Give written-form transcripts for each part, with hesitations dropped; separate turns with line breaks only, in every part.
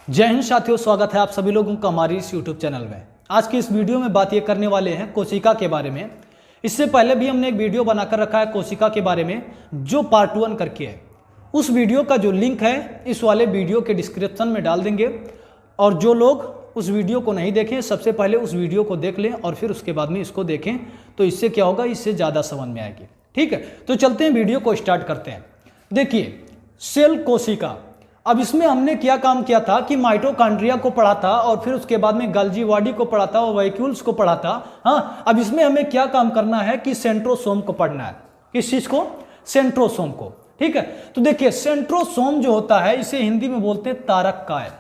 जय हिंद साथियों, स्वागत है आप सभी लोगों का हमारी इस यूट्यूब चैनल में। आज की इस वीडियो में बात ये करने वाले हैं कोशिका के बारे में। इससे पहले भी हमने एक वीडियो बनाकर रखा है कोशिका के बारे में, जो पार्ट 1 करके है। उस वीडियो का जो लिंक है इस वाले वीडियो के डिस्क्रिप्शन में डाल देंगे, और जो लोग उस वीडियो को नहीं देखें सबसे पहले उस वीडियो को देख लें और फिर उसके बाद में इसको देखें, तो इससे क्या होगा, इससे ज़्यादा समझ में आएगी। ठीक है, तो चलते हैं वीडियो को स्टार्ट करते हैं। देखिए, सेल कोशिका। अब इसमें हमने क्या काम किया था कि माइटोकॉन्ड्रिया को पढ़ा था और फिर उसके बाद में गोल्गी बॉडी को पढ़ा था और वैक्यूल्स को पढ़ा था। हाँ, अब इसमें हमें क्या काम करना है कि सेंट्रोसोम को पढ़ना है। किस चीज को? सेंट्रोसोम को। ठीक है, तो देखिए सेंट्रोसोम जो होता है इसे हिंदी में बोलते हैं तारक काय।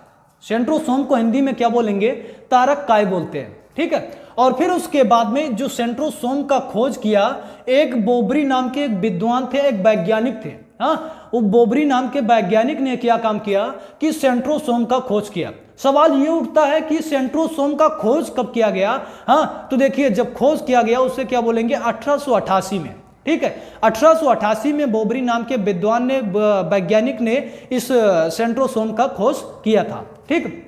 सेंट्रोसोम को हिंदी में क्या बोलेंगे? तारक काय बोलते हैं। ठीक है, और फिर उसके बाद में जो सेंट्रोसोम का खोज किया, एक बोबरी नाम के एक विद्वान थे, एक वैज्ञानिक थे। हाँ, वो बोबरी नाम के वैज्ञानिक ने क्या काम किया कि सेंट्रोसोम का खोज किया। सवाल ये उठता है कि सेंट्रोसोम का खोज कब किया गया? हाँ, तो देखिए जब खोज किया गया उसे क्या बोलेंगे? 1888 में। ठीक है, 1888 में बोबरी नाम के विद्वान ने, वैज्ञानिक ने इस सेंट्रोसोम का खोज किया था। ठीक,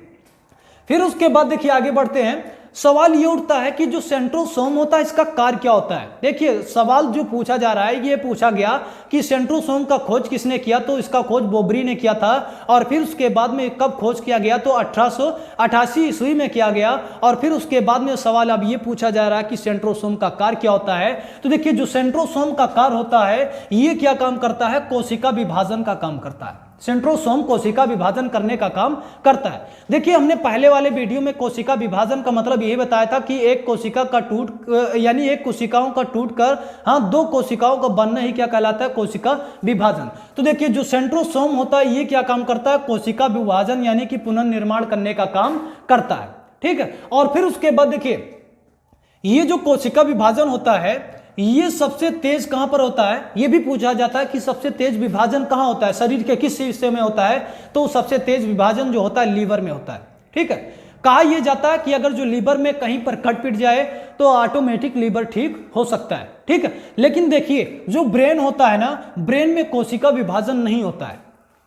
फिर उसके बाद देखिए आगे बढ़ते हैं। सवाल ये उठता है कि जो सेंट्रोसोम होता है इसका कार्य क्या होता है। देखिए सवाल जो पूछा जा रहा है, ये पूछा गया कि सेंट्रोसोम का खोज किसने किया, तो इसका खोज बोबरी ने किया था। और फिर उसके बाद में कब खोज किया गया, तो 1888 ईस्वी में किया गया। और फिर उसके बाद में सवाल अब ये पूछा जा रहा है कि सेंट्रोसोम का कार्य क्या होता है। तो देखिए जो सेंट्रोसोम का कार्य होता है ये क्या काम करता है? कोशिका विभाजन का काम करता है। सेंट्रोसोम कोशिका विभाजन करने का काम करता है। देखिए हमने पहले वाले वीडियो में कोशिका विभाजन का मतलब यही बताया था कि एक कोशिका का यानी एक कोशिकाओं का टूटकर दो कोशिकाओं का बनना ही क्या कहलाता है? कोशिका विभाजन। तो देखिए जो सेंट्रोसोम होता है ये क्या काम करता है? कोशिका विभाजन यानी कि पुनर्निर्माण करने का काम करता है। ठीक है, और फिर उसके बाद देखिए ये जो कोशिका विभाजन होता है ये सबसे तेज कहां पर होता है? ये भी पूछा जाता है कि सबसे तेज विभाजन कहां होता है, शरीर के किस हिस्से में होता है? तो सबसे तेज विभाजन जो होता है लीवर में होता है। ठीक है, कहा यह जाता है कि अगर जो लीवर में कहीं पर कट पिट जाए तो ऑटोमेटिक लीवर ठीक हो सकता है। ठीक है, लेकिन देखिए जो ब्रेन होता है ना, ब्रेन में कोशिका विभाजन नहीं होता है।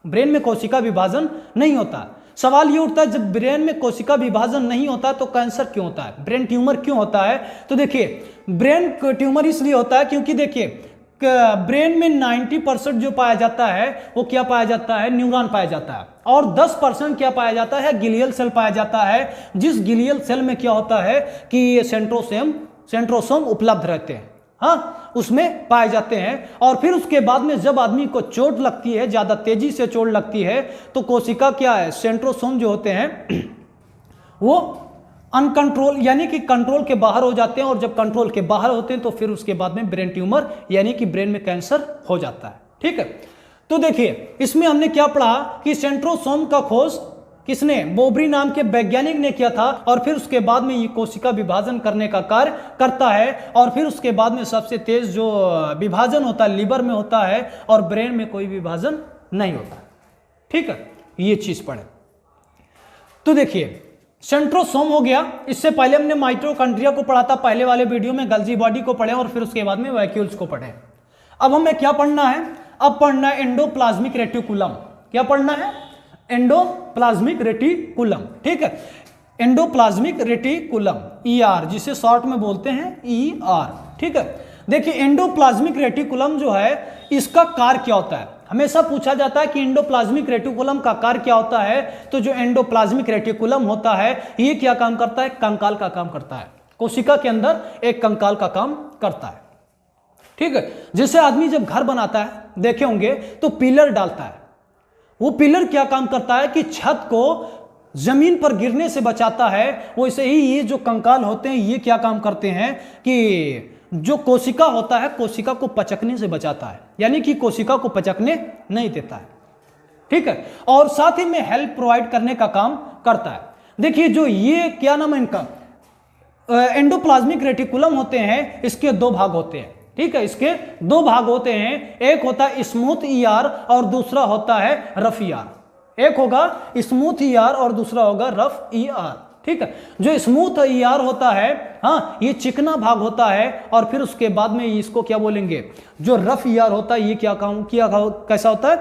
ब्रेन में कोशिका विभाजन नहीं होता। सवाल ये उठता है जब ब्रेन में कोशिका विभाजन नहीं होता तो कैंसर क्यों होता है, ब्रेन ट्यूमर क्यों होता है? तो देखिए ब्रेन ट्यूमर इसलिए होता है क्योंकि देखिए ब्रेन में 90% जो पाया जाता है वो क्या पाया जाता है? न्यूरॉन पाया जाता है। और 10% क्या पाया जाता है? गिलियल सेल पाया जाता है। जिस गिलियल सेल में क्या होता है कि ये सेंट्रोसोम उपलब्ध रहते हैं। हाँ, उसमें पाए जाते हैं। और फिर उसके बाद में जब आदमी को चोट लगती है, ज्यादा तेजी से चोट लगती है, तो कोशिका क्या है? सेंट्रोसोम जो होते हैं वो अनकंट्रोल यानी कि कंट्रोल के बाहर हो जाते हैं। और जब कंट्रोल के बाहर होते हैं तो फिर उसके बाद में ब्रेन ट्यूमर यानी कि ब्रेन में कैंसर हो जाता है। ठीक है, तो देखिए इसमें हमने क्या पढ़ा कि सेंट्रोसोम का खोज किसने? बोबरी नाम के वैज्ञानिक ने किया था। और फिर उसके बाद में ये कोशिका विभाजन करने का कार्य करता है। और फिर उसके बाद में सबसे तेज जो विभाजन होता है लीवर में होता है और ब्रेन में कोई विभाजन नहीं होता। ठीक है, ये चीज पढ़े। तो देखिए सेंट्रोसोम हो गया। इससे पहले हमने माइटोकॉन्ड्रिया को पढ़ा था पहले वाले वीडियो में, गोल्गी बॉडी को पढ़े और फिर उसके बाद में वैक्यूल्स को पढ़े। अब हमें क्या पढ़ना है? अब पढ़ना है एंडोप्लाज्मिक रेटिकुलम। क्या पढ़ना है? Endoplasmic reticulum. ठीक है, एंडोप्लाज्मिक रेटिकुलम ER, जिसे शॉर्ट में बोलते हैं ER। ठीक है, देखिए एंडोप्लाज्मिक रेटिकुलम जो है इसका कार्य क्या होता है? हमेशा पूछा जाता है कि एंडोप्लाज्मिक रेटिकुलम का कार्य क्या होता है। तो जो एंडोप्लाज्मिक रेटिकुलम होता है ये क्या काम करता है? कंकाल का काम करता है। कोशिका के अंदर एक कंकाल का काम करता है। ठीक है, जैसे आदमी जब घर बनाता है देखे होंगे तो पिलर डालता है। वो पिलर क्या काम करता है कि छत को जमीन पर गिरने से बचाता है। वैसे ही ये जो कंकाल होते हैं ये क्या काम करते हैं कि जो कोशिका होता है कोशिका को पचकने से बचाता है, यानी कि कोशिका को पचकने नहीं देता है। ठीक है, और साथ ही में हेल्प प्रोवाइड करने का काम करता है। देखिए जो ये क्या नाम है इनका, एंडोप्लाज्मिक रेटिकुलम होते हैं, इसके दो भाग होते हैं। ठीक है, इसके दो भाग होते हैं, एक होता है स्मूथ ER और दूसरा होता है रफ ER। एक होगा स्मूथ ER और दूसरा होगा रफ ER। ठीक है, जो स्मूथ ER होता है ये चिकना भाग होता है। और फिर उसके बाद में इसको क्या बोलेंगे? जो रफ ER होता है ये क्या काम कैसा होता है?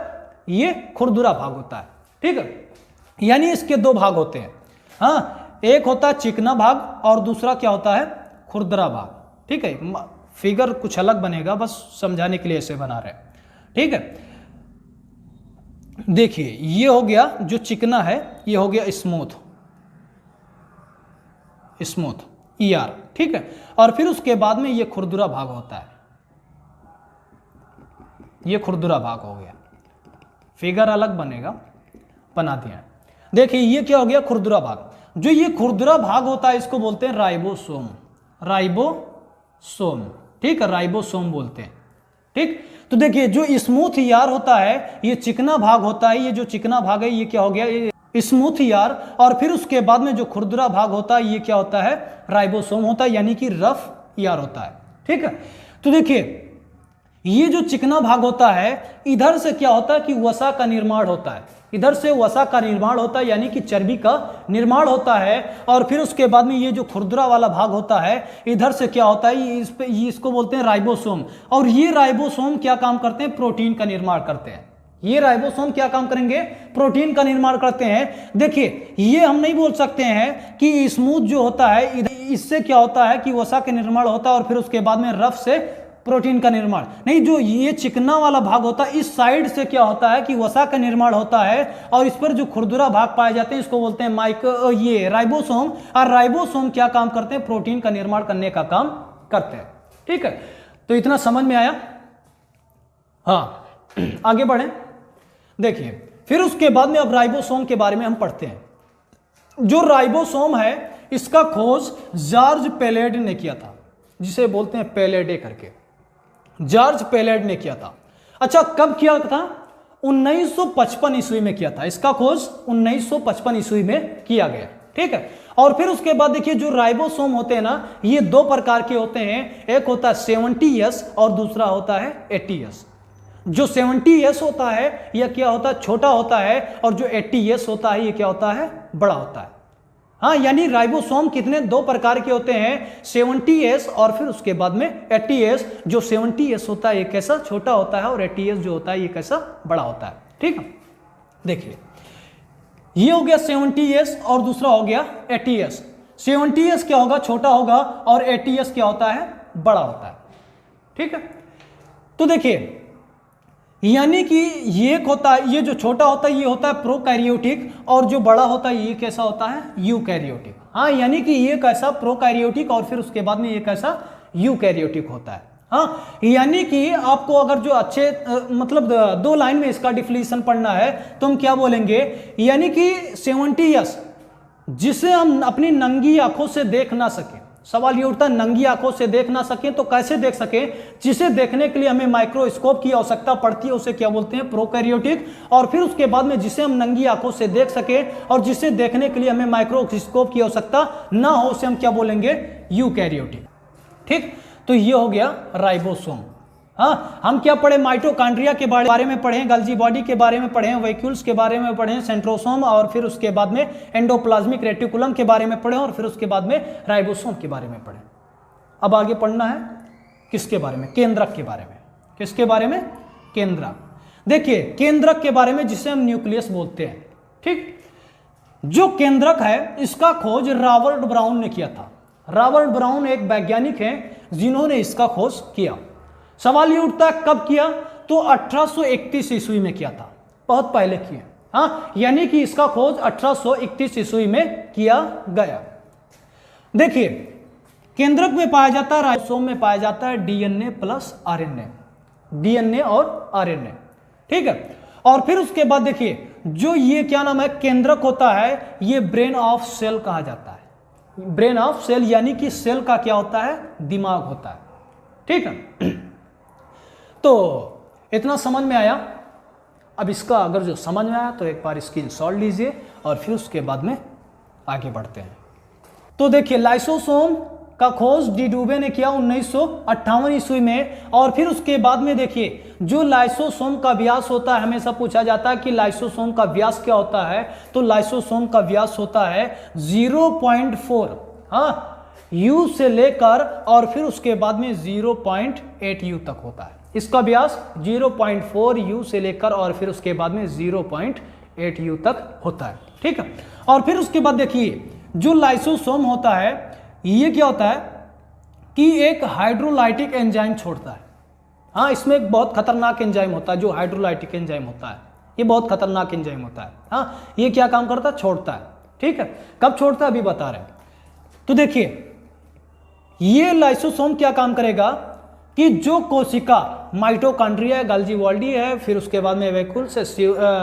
ये खुरदुरा भाग होता है। ठीक है, यानी इसके दो भाग होते हैं। हाँ, एक होता है चिकना भाग और दूसरा क्या होता है, खुरदरा भाग। ठीक है, फिगर कुछ अलग बनेगा, बस समझाने के लिए ऐसे बना रहे हैं। ठीक है, देखिए ये हो गया जो चिकना है, ये हो गया स्मूथ, स्मूथ ER। ठीक है, और फिर उसके बाद में ये खुरदुरा भाग होता है, ये खुरदुरा भाग हो गया, फिगर अलग बनेगा, बना दिया। देखिए ये क्या हो गया, खुरदुरा भाग। जो ये खुरदुरा भाग होता है इसको बोलते हैं राइबोसोम, राइबोसोम। ठीक है, राइबोसोम बोलते हैं। ठीक, तो देखिए जो स्मूथ ER होता है, ये चिकना भाग होता है, ये जो चिकना भाग है ये क्या हो गया, ये स्मूथ ER। और फिर उसके बाद में जो खुरदुरा भाग होता है ये क्या होता है, राइबोसोम होता है, यानी कि रफ ER होता है। ठीक है, तो देखिए ये जो चिकना भाग होता है, इधर से क्या होता है कि वसा का निर्माण होता है, इधर से वसा का निर्माण होता है, यानी कि चर्बी का निर्माण होता है। और फिर उसके बाद में ये जो खुरदुरा वाला भाग होता है, इधर से क्या होता है, ये इसको बोलते हैं राइबोसोम। और ये राइबोसोम क्या काम करते हैं, प्रोटीन का निर्माण करते हैं। ये राइबोसोम क्या काम करेंगे, प्रोटीन का निर्माण करते हैं। देखिए ये हम नहीं बोल सकते हैं कि स्मूथ जो होता है इससे क्या होता है कि वसा का निर्माण होता है और फिर उसके बाद में रफ से प्रोटीन का निर्माण नहीं। जो ये चिकना वाला भाग होता है, इस साइड से क्या होता है कि वसा का निर्माण होता है और इस पर जो खुरदुरा भाग पाए जाते हैं इसको बोलते हैं ये राइबोसोम। और राइबोसोम क्या काम करते हैं, प्रोटीन का निर्माण करने का काम करते हैं। ठीक है, तो इतना समझ में आया। हाँ, आगे बढ़े। देखिए फिर उसके बाद में अब राइबोसोम के बारे में हम पढ़ते हैं। जो राइबोसोम है इसका खोज जॉर्ज पेलेड ने किया था, जिसे बोलते हैं पेलेडे करके, जॉर्ज पेलेड ने किया था। अच्छा, कब किया था, 1955 ईस्वी में किया था। इसका खोज 1955 ईस्वी में किया गया। ठीक है, और फिर उसके बाद देखिए जो राइबोसोम होते हैं ना, ये दो प्रकार के होते हैं, एक होता है 70S और दूसरा होता है 80S। जो 70S होता है यह क्या होता है, छोटा होता है, और जो 80S होता है ये क्या होता है, बड़ा होता है। हाँ, यानी राइबोसोम कितने, दो प्रकार के होते हैं, 70S और फिर उसके बाद में 80S। जो 70S होता है ये कैसा छोटा होता है और 80S जो होता है ये कैसा बड़ा होता है। ठीक है, देखिए ये हो गया 70S और दूसरा हो गया 80S। 70S क्या होगा, छोटा होगा, और 80S क्या होता है, बड़ा होता है। ठीक है, तो देखिए यानी कि ये होता है, ये जो छोटा होता है ये होता है प्रोकैरियोटिक, और जो बड़ा होता है ये कैसा होता है, यूकैरियोटिक। हाँ, यानी कि ये कैसा प्रोकैरियोटिक और फिर उसके बाद में ये कैसा यूकैरियोटिक होता है। हाँ, यानी कि आपको अगर जो अच्छे मतलब दो लाइन में इसका डिफिनीशन पढ़ना है तो हम क्या बोलेंगे, यानी कि 70S जिसे हम अपनी नंगी आंखों से देख ना सके। सवाल ये उठता है नंगी आंखों से देख ना सके तो कैसे देख सके, जिसे देखने के लिए हमें माइक्रोस्कोप की आवश्यकता पड़ती है उसे क्या बोलते हैं, प्रोकैरियोटिक। और फिर उसके बाद में जिसे हम नंगी आंखों से देख सके और जिसे देखने के लिए हमें माइक्रोस्कोप की आवश्यकता ना हो उसे हम क्या बोलेंगे, यूकैरियोटिक। ठीक, तो ये हो गया राइबोसोम। हाँ, हम क्या पढ़े, माइटोकॉन्ड्रिया के बारे में पढ़े, गल्जी बॉडी के बारे में पढ़े, वैक्यूल्स के बारे में पढ़े, सेंट्रोसोम, और फिर उसके बाद में एंडोप्लाज्मिक रेटिकुलम के बारे में पढ़े, और फिर उसके बाद में राइबोसोम के बारे में पढ़े। अब आगे पढ़ना है किसके बारे में, केंद्रक के बारे में। किसके बारे में, केंद्रक। देखिए केंद्रक के बारे में जिसे हम न्यूक्लियस बोलते हैं। ठीक, जो केंद्रक है इसका खोज रॉबर्ट ब्राउन ने किया था। रॉबर्ट ब्राउन एक वैज्ञानिक हैं जिन्होंने इसका खोज किया। सवाल ये उठता है कब किया, तो 1831 ईस्वी में किया था, बहुत पहले किया। हाँ, यानी कि इसका खोज 1831 ईस्वी में किया गया। देखिए केंद्रक में पाया जाता है, राइबोसोम में पाया जाता है डीएनए प्लस आरएनए, डीएनए और आरएनए। ठीक है, और फिर उसके बाद देखिए जो ये क्या नाम है, केंद्रक होता है, ये ब्रेन ऑफ सेल कहा जाता है। ब्रेन ऑफ सेल यानी कि सेल का क्या होता है, दिमाग होता है। ठीक है, तो इतना समझ में आया। अब इसका अगर जो समझ में आया तो एक बार स्क्रीनशॉट लीजिए और फिर उसके बाद में आगे बढ़ते हैं। तो देखिए लाइसोसोम का खोज डी डुबे ने किया 1958 ईस्वी में, और फिर उसके बाद में देखिए जो लाइसोसोम का व्यास होता है, हमेशा पूछा जाता है कि लाइसोसोम का व्यास क्या होता है, तो लाइसोसोम का व्यास होता है 0.4, हाँ, U से लेकर और फिर उसके बाद में 0.8 U तक होता है। इसका व्यास 0.4 U से लेकर और फिर उसके बाद में 0.8 U तक होता है। ठीक है। और फिर उसके बाद देखिए जो लाइसोसोम होता है ये क्या होता है कि एक हाइड्रोलाइटिक एंजाइम छोड़ता है। हाँ, इसमें एक बहुत खतरनाक एंजाइम होता है जो हाइड्रोलाइटिक एंजाइम होता है, ये बहुत खतरनाक एंजाइम होता है। हाँ, ये क्या काम करता है, छोड़ता है। ठीक है, कब छोड़ता है अभी बता रहे हैं। तो देखिए ये लाइसोसोम क्या काम करेगा कि जो कोशिका माइटोकॉन्ड्रिया है, गाल्जी वाल्डी है, फिर उसके बाद में वैक्यूल्स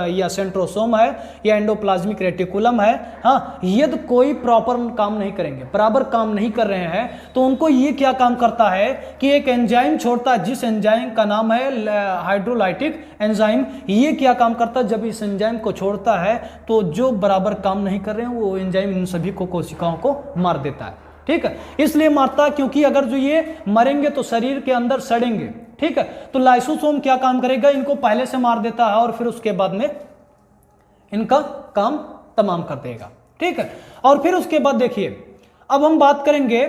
या सेंट्रोसोम है या एंडोप्लाज्मिक रेटिकुलम है, हाँ, यदि कोई प्रॉपर काम नहीं करेंगे, बराबर काम नहीं कर रहे हैं, तो उनको ये क्या काम करता है कि एक एंजाइम छोड़ता है जिस एंजाइम का नाम है हाइड्रोलाइटिक एंजाइम। ये क्या काम करता है, जब इस एंजाइम को छोड़ता है तो जो बराबर काम नहीं कर रहे हैं वो एंजाइम इन सभी को कोशिकाओं को मार देता है। ठीक है, इसलिए मारता है क्योंकि अगर जो ये मरेंगे तो शरीर के अंदर सड़ेंगे। ठीक है, तो लाइसोसोम क्या काम करेगा, इनको पहले से मार देता है और फिर उसके बाद में इनका काम तमाम कर देगा। ठीक है, और फिर उसके बाद देखिए अब हम बात करेंगे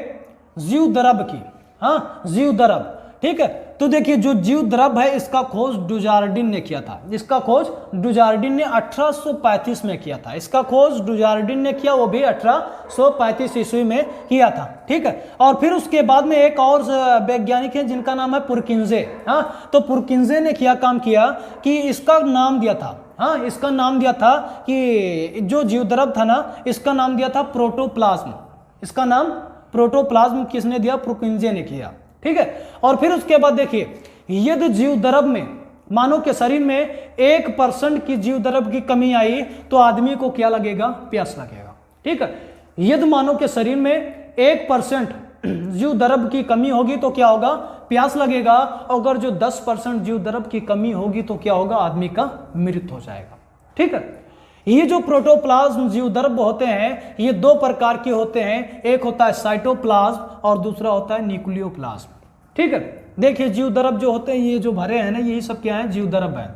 जीवद्रव की। हाँ, जीवद्रव। ठीक है, तो देखिए जो जीवद्रव है इसका खोज डुजार्डिन ने किया था। इसका खोज डुजार्डिन ने 1835 में किया था। इसका खोज डुजार्डिन ने किया, वो भी 1835 ईस्वी में किया था। ठीक है, और फिर उसके बाद में एक और वैज्ञानिक है जिनका नाम है पुरकिंजे। हाँ, तो पुरकिंजे ने क्या काम किया कि इसका नाम दिया था, हाँ, इसका नाम दिया था कि जो जीवद्रव था ना इसका नाम दिया था प्रोटोप्लाज्म। इसका नाम प्रोटोप्लाज्म किसने दिया, पुरकिंजे ने किया। ठीक है, और फिर उसके बाद देखिए यदि जीवद्रव में मानव के शरीर में 1% की जीवद्रव की कमी आई तो आदमी को क्या लगेगा, प्यास लगेगा। ठीक है, यदि मानव के शरीर में 1% जीवद्रव की कमी होगी तो क्या होगा, प्यास लगेगा। अगर जो 10% जीवद्रव की कमी होगी तो क्या होगा, आदमी का मृत्यु हो जाएगा। ठीक है, ये जो प्रोटोप्लाज्म जीवद्रव होते हैं ये दो प्रकार के होते हैं, एक होता है साइटोप्लाज्म और दूसरा होता है न्यूक्लियोप्लाज्म। ठीक है, देखिए जीवद्रव जो होते हैं ये जो भरे हैं ना यही सब क्या है, जीवद्रव है।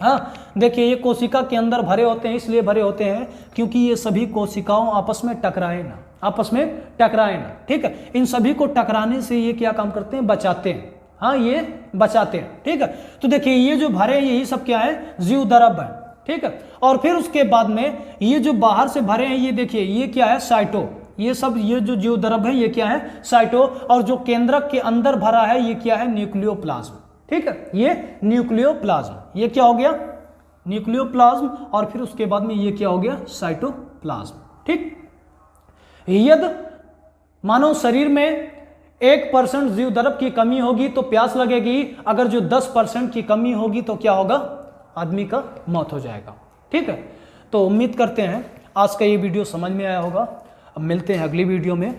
हाँ, देखिए ये कोशिका के अंदर भरे होते हैं, इसलिए भरे होते हैं क्योंकि ये सभी कोशिकाओं आपस में टकराए ना, आपस में टकराए ना। ठीक है, इन सभी को टकराने से ये क्या काम करते हैं, बचाते हैं। हाँ, ये बचाते हैं। ठीक है, तो देखिए ये जो भरे हैं यही सब क्या है, जीवद्रव है। ठीक है, और फिर उसके बाद में ये जो बाहर से भरे हैं ये देखिए ये क्या है, साइटो। ये सब ये जो जीवद्रव है ये क्या है, साइटो। और जो केंद्रक के अंदर भरा है ये क्या है, न्यूक्लियोप्लाज्म। ठीक है, ये न्यूक्लियोप्लाज्म, ये क्या हो गया, न्यूक्लियोप्लाज्म। और फिर उसके बाद में ये क्या हो गया, साइटोप्लाज्म। ठीक, यदि मानव शरीर में 1% जीवद्रव की कमी होगी तो प्यास लगेगी, अगर जो 10% की कमी होगी तो क्या होगा, आदमी का मौत हो जाएगा। ठीक है, तो उम्मीद करते हैं आज का ये वीडियो समझ में आया होगा। अब मिलते हैं अगली वीडियो में,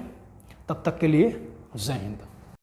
तब तक के लिए जय हिंद।